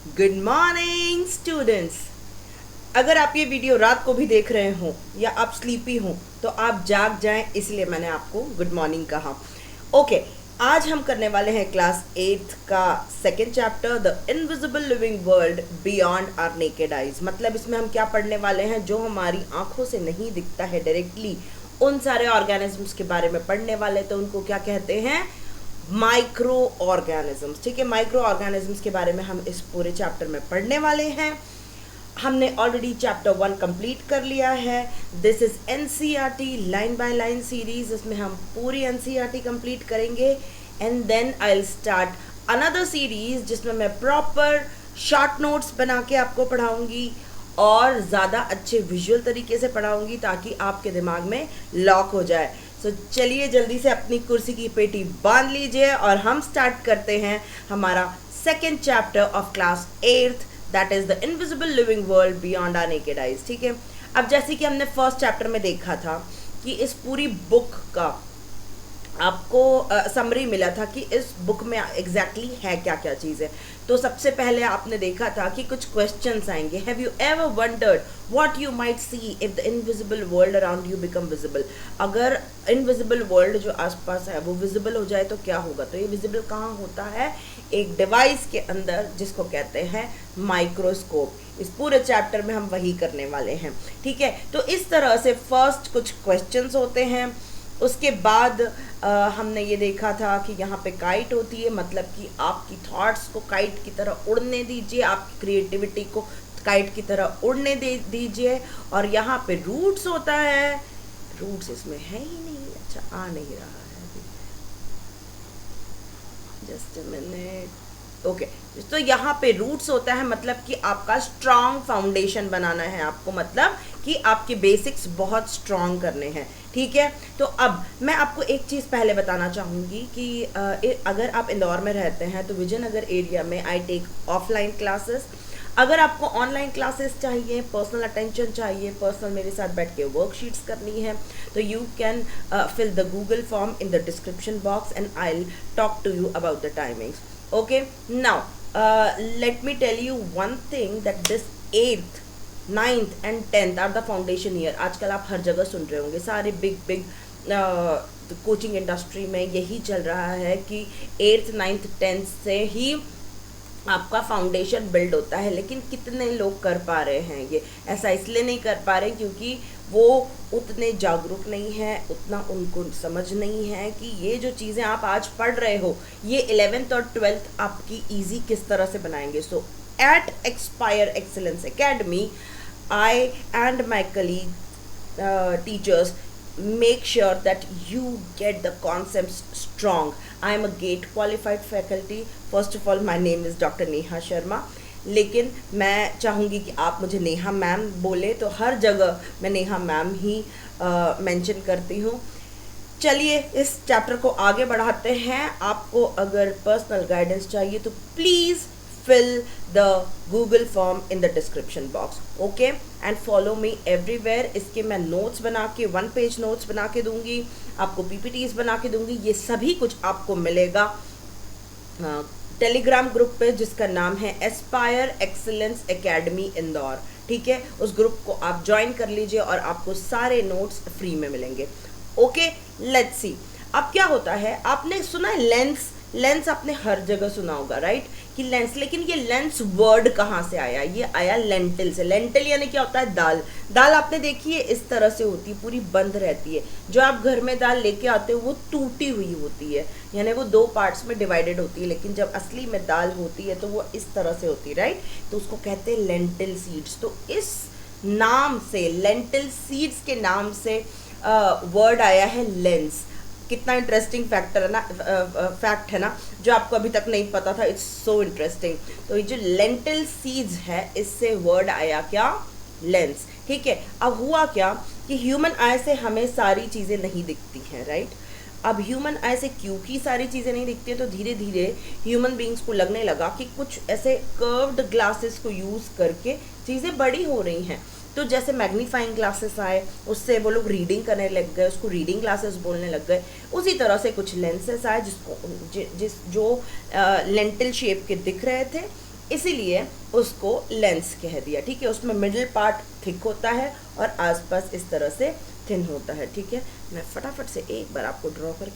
Good morning students. अगर आप ये वीडियो रात को भी देख रहे हो या आप स्लीपी हो तो आप जाग जाएं, इसलिए मैंने आपको गुड मॉर्निंग कहा। ओके, आज हम करने वाले हैं क्लास 8th का second chapter, the invisible living world beyond our naked eyes. मतलब इसमें हम क्या पढ़ने वाले हैं, जो हमारी आंखों से नहीं दिखता है डायरेक्टली, उन सारे ऑर्गेनिजम्स के बारे में पढ़ने वाले। तो उनको क्या कहते हैं? Micro organisms. ठीक है, माइक्रो ऑर्गेनिजम्स के बारे में हम इस पूरे चैप्टर में पढ़ने वाले हैं। हमने ऑलरेडी चैप्टर 1 कंप्लीट कर लिया है। This is NCERT line by line series. इसमें हम पूरी एनसीईआरटी कंप्लीट करेंगे and then I will start another series जिसमें मैं प्रॉपर शॉर्ट नोट्स बना के आपको पढ़ाऊंगी और ज़्यादा अच्छे विजुअल तरीके से पढ़ाऊंगी ताकि आपके दिमाग में लॉक हो जाए। तो चलिए जल्दी से अपनी कुर्सी की पेटी बांध लीजिए और हम स्टार्ट करते हैं हमारा second chapter of class 8th, that is the invisible living world beyond our naked eyes. ठीक है, अब जैसे कि हमने फर्स्ट चैप्टर में देखा था कि इस पूरी बुक का आपको समरी मिला था कि इस बुक में एग्जैक्टली है क्या क्या चीज़ है। तो सबसे पहले आपने देखा था कि कुछ क्वेश्चंस आएंगे। Have you ever wondered what you might see if the invisible world around you become visible. अगर इनविजिबल वर्ल्ड जो आसपास है वो विजिबल हो जाए तो क्या होगा? तो ये विजिबल कहाँ होता है? एक डिवाइस के अंदर, जिसको कहते हैं माइक्रोस्कोप। इस पूरे चैप्टर में हम वही करने वाले हैं। ठीक है, तो इस तरह से फर्स्ट कुछ क्वेश्चंस होते हैं। उसके बाद हमने ये देखा था कि यहाँ पे काइट होती है, मतलब कि आपकी थॉट्स को काइट की तरह उड़ने दीजिए, आपकी क्रिएटिविटी को काइट की तरह उड़ने दीजिए। और यहाँ पे रूट्स होता है। रूट्स इसमें है ही नहीं, अच्छा आ नहीं रहा है अभी, जस्ट अ मिनट। ओके, तो यहाँ पे रूट्स होता है, मतलब कि आपका स्ट्रॉन्ग फाउंडेशन बनाना है आपको, मतलब कि आपके बेसिक्स बहुत स्ट्रॉन्ग करने हैं। ठीक है, तो अब मैं आपको एक चीज़ पहले बताना चाहूँगी कि अगर आप इंदौर में रहते हैं तो विजयनगर एरिया में आई टेक ऑफलाइन क्लासेस। अगर आपको ऑनलाइन क्लासेस चाहिए, पर्सनल अटेंशन चाहिए, पर्सनल मेरे साथ बैठ के वर्कशीट्स करनी है, तो you can fill the Google form in the description box and I will talk to you about the timings. Okay, now let me tell you one thing, that this 8th, 9th and 10th are the foundation year। आजकल आप हर जगह सुन रहे होंगे, सारे big coaching industry में यही चल रहा है कि 8th, 9th, 10th से ही आपका फाउंडेशन बिल्ड होता है। लेकिन कितने लोग कर पा रहे हैं ये? ऐसा इसलिए नहीं कर पा रहे क्योंकि वो उतने जागरूक नहीं है, उतना उनको समझ नहीं है कि ये जो चीज़ें आप आज पढ़ रहे हो ये 11th और 12th आपकी इजी किस तरह से बनाएंगे। So at Aspire Excellence Academy, I and my colleague teachers make sure that you get the concepts strong. I am a GATE qualified faculty. First of all, my name is Dr. Neha Sharma, लेकिन मैं चाहूँगी कि आप मुझे Neha ma'am बोले, तो हर जगह मैं नेहा मैम ही मेंशन करती हूँ। चलिए इस चैप्टर को आगे बढ़ाते हैं। आपको अगर पर्सनल गाइडेंस चाहिए तो please fill the Google form in the description box, okay, and follow me everywhere। इसके मैं नोट्स बना के 1 पेज नोट्स बना के दूंगी, आपको PPTs बना के दूंगी। ये सभी कुछ आपको मिलेगा टेलीग्राम ग्रुप पे, जिसका नाम है एस्पायर एक्सीलेंस एकेडमी इंदौर। ठीक है, उस ग्रुप को आप ज्वाइन कर लीजिए और आपको सारे नोट्स फ्री में मिलेंगे। Okay, let's see. अब क्या होता है, आपने सुना है लेंस। लेंस आपने हर जगह सुना होगा, राइट, कि लेंस। लेकिन ये लेंस वर्ड कहाँ से आया? ये आया लेंटिल से। लेंटिल यानी क्या होता है? दाल। दाल आपने देखी है, इस तरह से होती है, पूरी बंद रहती है। जो आप घर में दाल लेके आते हो वो टूटी हुई होती है, यानी वो 2 पार्ट्स में डिवाइडेड होती है। लेकिन जब असली में दाल होती है तो वो इस तरह से होती है, राइट। तो उसको कहते हैं लेंटिल सीड्स। तो इस नाम से, लेंटिल सीड्स के नाम से वर्ड आया है लेंस। कितना इंटरेस्टिंग फैक्ट है ना, जो आपको अभी तक नहीं पता था। It's so interesting. तो ये जो लेंटिल सीड्स है, इससे वर्ड आया क्या? लेंस। ठीक है, अब हुआ क्या कि ह्यूमन आई से हमें सारी चीज़ें नहीं दिखती हैं, राइट। अब ह्यूमन आई से क्योंकि सारी चीज़ें नहीं दिखती है, तो धीरे धीरे ह्यूमन बींग्स को लगने लगा कि कुछ ऐसे कर्व्ड ग्लासेस को यूज़ करके चीज़ें बड़ी हो रही हैं। तो जैसे मैग्नीफाइंग ग्लासेस आए, उससे वो लोग रीडिंग करने लग गए, उसको रीडिंग ग्लासेस बोलने लग गए। उसी तरह से कुछ लेंसेस आए जो लेंटिल शेप के दिख रहे थे, इसीलिए उसको लेंस कह दिया, ठीक है। उसमें मिडिल पार्ट थिक होता है और आसपास इस तरह से थिन होता है, ठीक है। मैं फटाफट से एक बार आपको ड्रॉ करके